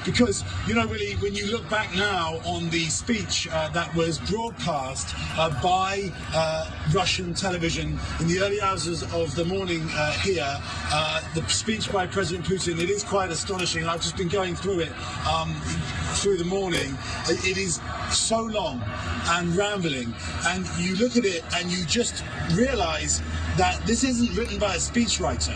because, really, when you look back now on the speech that was broadcast by Russian television in the early hours of the morning here, the speech by President Putin, it is quite astonishing. I've just been going through it through the morning. It is so long and rambling, and you look at it and you just realize that this isn't written by a speechwriter.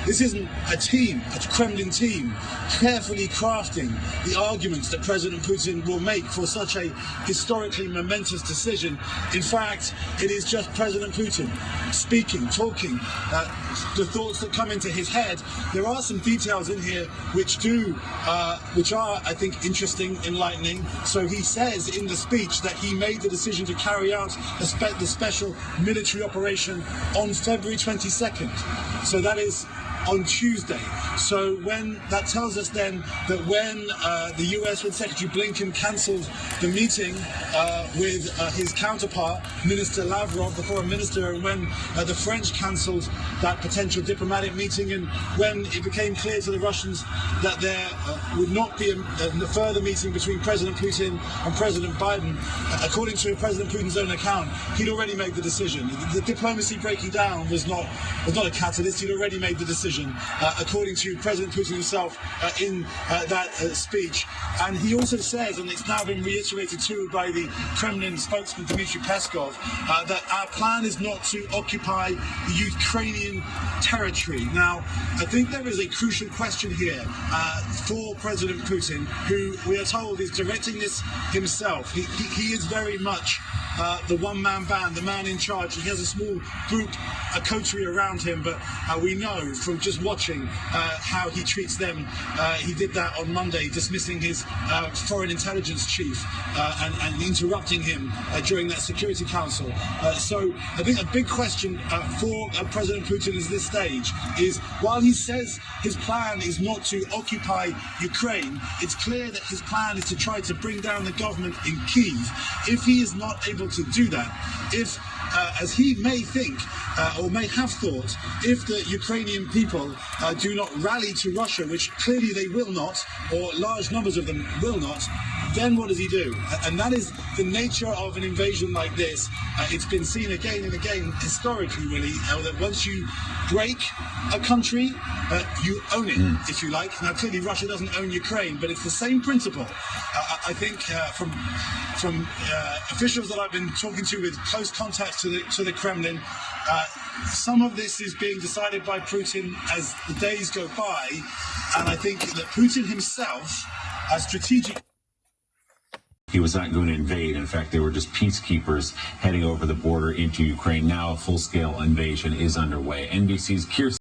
This isn't a team, a Kremlin team, carefully crafting the arguments that President Putin will make for such a historically momentous decision. In fact, it is just President Putin speaking, talking, the thoughts that come into his head. There are some details in here which are, I think, interesting, enlightening. So he says in the speech that he made the decision to carry out the special military operation on February 22nd. So that is on Tuesday. So when that tells us then that when the US, when Secretary Blinken cancelled the meeting with his counterpart, Minister Lavrov, the foreign minister, and when the French cancelled that potential diplomatic meeting, and when it became clear to the Russians that there would not be a further meeting between President Putin and President Biden, according to President Putin's own account, he'd already made the decision. The diplomacy breaking down was not a catalyst. He'd already made the decision, according to President Putin himself in that speech. And he also says, and it's now been reiterated too by the Kremlin spokesman Dmitry Peskov, that our plan is not to occupy the Ukrainian territory. Now, I think there is a crucial question here for President Putin, who we are told is directing this himself. He is very much the one-man band, the man in charge. He has a small group, a coterie around him, but we know from just watching how he treats them. He did that on Monday, dismissing his foreign intelligence chief and interrupting him during that Security Council. So I think a big question for President Putin at this stage is, while he says his plan is not to occupy Ukraine, it's clear that his plan is to try to bring down the government in Kyiv. If he is not able to do that, if as he may think or may have thought, if the Ukrainian people do not rally to Russia, which clearly they will not, or large numbers of them will not, then what does he do? And that is the nature of an invasion like this. It's been seen again and again historically, really, that once you break a country, you own it, if you like. Now, clearly Russia doesn't own Ukraine, but it's the same principle. I think from officials that I've been talking to with close contacts to the Kremlin, some of this is being decided by Putin as the days go by, and I think that Putin himself, as strategic. He was not going to invade. In fact, they were just peacekeepers heading over the border into Ukraine. Now a full-scale invasion is underway. NBC's Kirsten